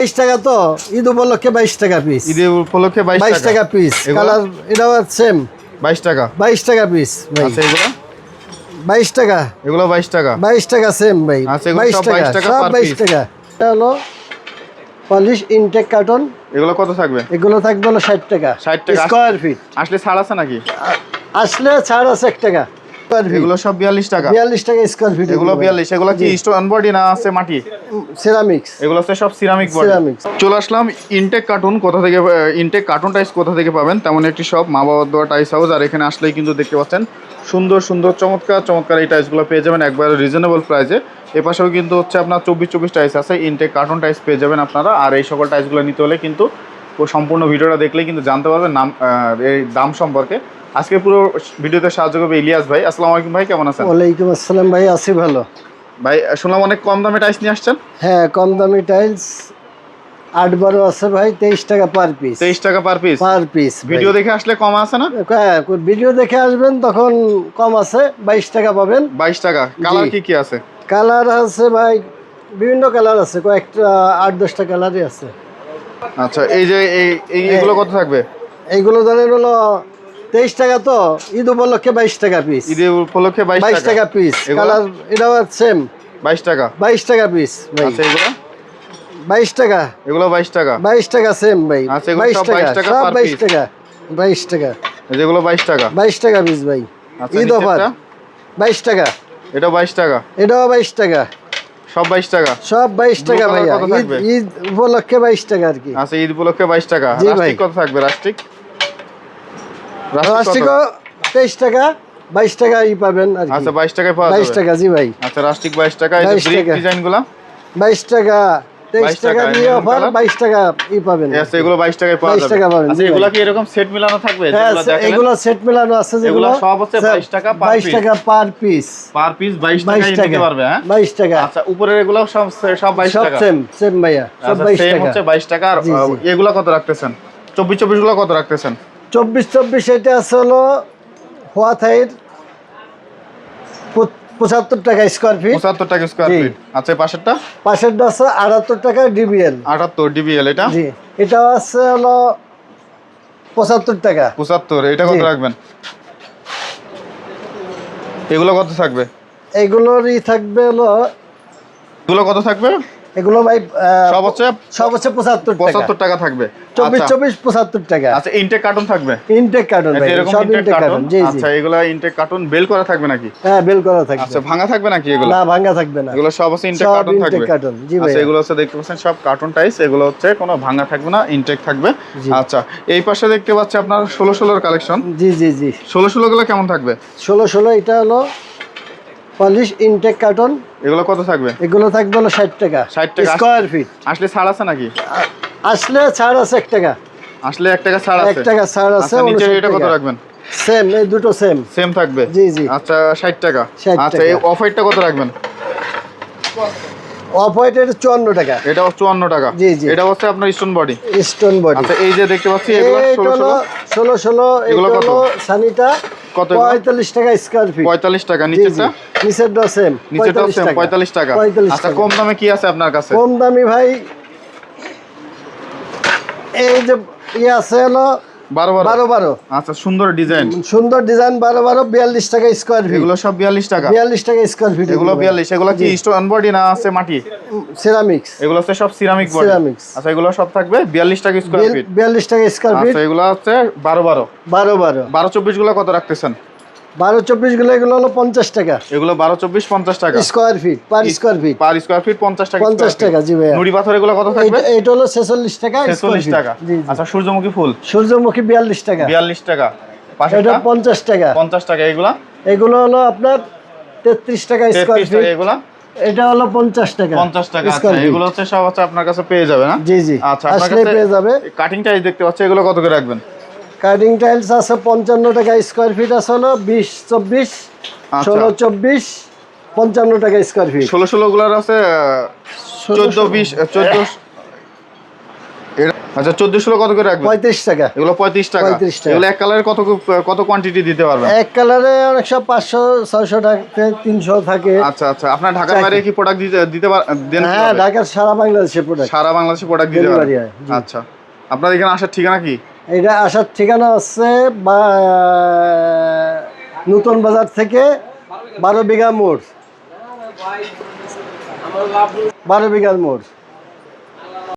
22 টাকা তো ঈদ উপলক্ষে 22 টাকা পিস। ঈদ উপলক্ষে 22 টাকা পিস। কালার এটাও সেম 22 টাকা। 22 টাকা পিস ভাই। আচ্ছা এগুলো 22 টাকা। এগুলো 22 টাকা। 22 টাকা সেম ভাই। আচ্ছা এগুলো সব 22 টাকা সব পার 22 পিস। টাকা। এটা হলো পলিশ ইনটেক কার্টন। এগুলো কত থাকবে? এগুলো থাকবে হলো 60 টাকা। 60 টাকা স্কয়ার ফিট। আসলে ছাড় আছে নাকি? আসলে ছাড় আছে 1 টাকা। এগুলো সব 42 টাকা। 42 টাকা স্কয়ার ফিট। এগুলো 42। এগুলো কি স্টোন বডি না আছে মাটি? সিরামিক্স। এগুলো হচ্ছে সব সিরামিক বডি। সিরামিক্স। চলে আসলাম ইনটেক কার্টুন কোথা থেকে ইনটেক কার্টুন টাইস কোথা থেকে পাবেন তেমন একটি শপ মা বাবার দোয়া টাইস হাউস। আর এখানে আসলেই কিন্তু দেখতে পাচ্ছেন সুন্দর সুন্দর চমৎকার চমৎকার এই টাইসগুলো পেয়ে যাবেন একবারে রিজনেবল প্রাইসে। এপাশেও কিন্তু হচ্ছে আপনার 24 টাইস আছে। ইনটেক কার্টুন টাইস পেয়ে যাবেন আপনারা। আর এই সকল টাইসগুলো নিতে হলে কিন্তু সম্পূর্ণ ভিডিওটা দেখলেই কিন্তু জানতে পারবেন এই দাম সম্পর্কে। আজকে পুরো ভিডিওতে সাহায্য করবে ইলিয়াস ভাই। আসসালামু আলাইকুম ভাই, কেমন আছেন? ওয়ালাইকুম আসসালাম ভাই, আছি ভালো। ভাই শুনলাম অনেক কম দামে টাইলস নিয়ে আসছেন। হ্যাঁ, কম দামি টাইলস 8-12 আছে ভাই, 23 টাকা পার পিস। 23 টাকা per piece. Per piece. Video দেখে আসলে কম আছে না? হ্যাঁ, ভিডিও দেখে আসবেন তখন কম আছে, 22 টাকা পাবেন। 22 টাকা। কালার কি কি আছে? কালার আছে ভাই, বিভিন্ন কালার আছে, কয়েকটা 8-10টা কালারই আছে। আচ্ছা এই যে এইগুলো কত থাকবে? এইগুলো ধরেন হলো 23 টাকা তো ঈদ উপলক্ষে 22 টাকা পিস। ঈদ উপলক্ষে 22 টাকা পিস। কালার এটাও সেম 22 টাকা। 22 টাকা পিস ভাই। আচ্ছা এগুলো 22 টাকা। এগুলো 22 টাকা। 22 টাকা সেম ভাই। আচ্ছা এগুলো সব 22 টাকা সব পার 22 পিস। টাকা। 22 টাকা। যেগুলো 22 টাকা। 22 টাকা পিস ভাই। আচ্ছা ঈদ অফার 22 টাকা। এটা 22 টাকা। এটাও 22 টাকা। সব 22 টাকা। সব 22 টাকা Blue color ভাইয়া। কত থাকবে? ঈদ উপলক্ষে 22 টাকা আর কি। আচ্ছা ঈদ উপলক্ষে 22 টাকা। জি ভাই। রাস্টিক কত থাকবে? রাস্টিক রাস্টিকও 23 টাকা। 22 টাকা পাবেন আর কি। আচ্ছা 22 টাকায় পাওয়া যাবে। 22 টাকা জি ভাই। আচ্ছা রাস্টিক 22 টাকা। এই যে 22 ব্রিক টাকা। ডিজাইনগুলো 22 টাকা। 23 22 টাকা টাকা, দিয়ে এমন অফার, color? 22 টাকা পাবেন। আচ্ছা এগুলো 22 টাকায় পাওয়া 22 যাবে। টাকা পাবেন, আচ্ছা জি এগুলো ভাই। কি এরকম সেট মিলানো থাকবে? হ্যাঁ, যেগুলো দেখালেন এগুলো সেট মেলানো আছে, যেগুলো এগুলো সব হচ্ছে 22 টাকা পার 22 পিস। টাকা পার পিস। পার পিস 22 টাকায় 22 টাকা নিতে পারবে। হ্যাঁ 22 টাকা। আচ্ছা উপরের এগুলো সব 22 সব টাকা। সেম ভাইয়া, সব আচ্ছা 22 সেম টাকা। হচ্ছে 22 টাকা। আর জি, জি। এগুলো কত রাখতেছেন? 24 গুলো কত রাখতেছেন? 24 এটা আছে হলো হোয়াথাইর 75 টাকা স্কয়ার ফিট। 75 টাকা স্কয়ার জি। ফিট। আচ্ছা পাশেরটা পাশেরটা আছে 78 টাকা ডিবিএল। 78 ডিবিএল। এটা জি, এটা আছে হলো 75 টাকা। 75। এটা কত জি। রাখবেন? এগুলো কত থাকবে? এগুলোরই থাকবে হলো, এগুলো কত থাকবে? এগুলো ভাই সব হচ্ছে 75 টাকা থাকবে। 75 টাকা। আচ্ছা ইনটেক কার্টুন থাকবে। ইনটেক কার্টন ভাই, এরকম সব ইনটেক ইনটেক কার্টুন। কার্টন। জি জি। আচ্ছা এগুলো ইনটেক কার্টুন বেল করা থাকবে নাকি? হ্যাঁ, বেল করা থাকবে। আচ্ছা ভাঙা থাকবে নাকি এগুলো? না, ভাঙা থাকবে না। এগুলো সব হচ্ছে ইনটেক সব কার্টুন ইনটেক থাকবে। কার্টন। জি ভাই। আচ্ছা এগুলো হচ্ছে দেখতে পাচ্ছেন সব কার্টুন টাইস। এগুলো হচ্ছে কোনো ভাঙা থাকবে না, ইনটেক থাকবে। জি। আচ্ছা এই পাশে দেখতে পাচ্ছি আপনার 16 এর কালেকশন। জি জি জি। 16 গুলো কেমন থাকবে? 16 এটা হলো পলিশ ইনটেক কার্টন। এগুলো কত থাকবে? এগুলো থাকবে হলো 60 টাকা। 60 টাকা স্কয়ার ফিট। আসলে ছাড় আছে নাকি? আসলে ছাড় আছে 1 টাকা। আসলে 1 টাকা ছাড় 1 আছে। টাকা ছাড় আছে। আচ্ছা নিচে 69 এটা কত টাকা। রাখবেন? সেম, এই দুটো সেম। সেম থাকবে। জি জি। আচ্ছা 60 টাকা। 60 আচ্ছা এই টাকা। অফ হোয়াইটটা কত রাখবেন? অফ হোয়াইট এটা 54 টাকা। এটা 54 টাকা। জি, জি। এটা হচ্ছে আপনার স্টোন বডি। Stone body. আচ্ছা এই যে দেখতে পাচ্ছি এগুলো এইটা হলো 16 এগুলো এটা কত? হলো সানিটা কত এগুলো? 45 টাকা স্কয়ার ফিট। 45 টাকা। জি জি। নিচেরটা? নিচেরটা সেম নিচেরটাও 45 সেম টাকা। 45 টাকা। 45 আচ্ছা টাকা। কম দামে কি আছে আপনার কাছে? কম দামি ভাই, এই যে আছে হলো 12 আচ্ছা সুন্দর ডিজাইন। সুন্দর ডিজাইন 42 টাকা স্কয়ার ফিট। এগুলো সব 42 টাকা। 42 টাকা স্কয়ার ফিট। এগুলো 42। এগুলো কি স্টোন বডি না আছে মাটি? সিরামিক্স। এগুলো হচ্ছে সব সিরামিক বডি। সিরামিক্স। আচ্ছা এগুলো সব থাকবে 42 টাকা স্কয়ার ফিট। 42 টাকা স্কয়ার ফিট। আচ্ছা এগুলো হচ্ছে 12 24 গুলো কত রাখতেছেন? 12-24 গুলো এগুলো হলো 50 টাকা। এগুলো 12-24 50 টাকা square feet, per square feet. Per square feet 50 টাকা। 50 টাকা জি ভাইয়া। নুড়ি পাথর এগুলো কত থাকবে? এটা হলো 46 টাকা স্কয়ার 46 ফিট। টাকা। জি জি। আচ্ছা সূর্যমুখী ফুল সূর্যমুখী 42 টাকা। 42 টাকা। এটা পাশেরটা 50 টাকা। 50 টাকা। এগুলা এগুলো হলো আপনার 33 টাকা স্কয়ার 33 ফিট। টাকা। এগুলা এটা হলো 50 টাকা। 50 টাকা। আচ্ছা স্কয়ার ফিট। এগুলো হচ্ছে সব হচ্ছে আপনার কাছে পেয়ে যাবে না? জি জি। আচ্ছা আপনার আসলে কাছে পেয়ে যাবে। কাটিং টাইস দেখতে পাচ্ছি এগুলো কত করে রাখবেন? কাটিং টাইলস আছে 55 টাকা স্কয়ার ফিট। আছে হলো 20-24 আচ্ছা। 16-24 55 টাকা স্কয়ার ফিট। 16 গুলার আছে 14 20 14 আচ্ছা 14 কত করে রাখবেন? 35 টাকা। এগুলো 35 টাকা। 35 টাকা। এগুলো এক কালারে কত কোয়ান্টিটি দিতে পারবেন? এক কালারে অনেক সব 500 600 টাকা 300 থাকে। আচ্ছা আচ্ছা, আপনার ঢাকার বাইরে কি প্রোডাক্ট দিতে দেন? হ্যাঁ, ঢাকার সারা বাংলাদেশে প্রোডাক্ট, সারা বাংলাদেশে প্রোডাক্ট দিতে পারেন। ডেলিভারি হয়, জি। আচ্ছা, আপনার এখানে আসার ঠিকানা কি? এটা আসার ঠিকানা হচ্ছে নতুন বাজার থেকে 12 বিঘা মোড়, 12 বিঘার মোড়।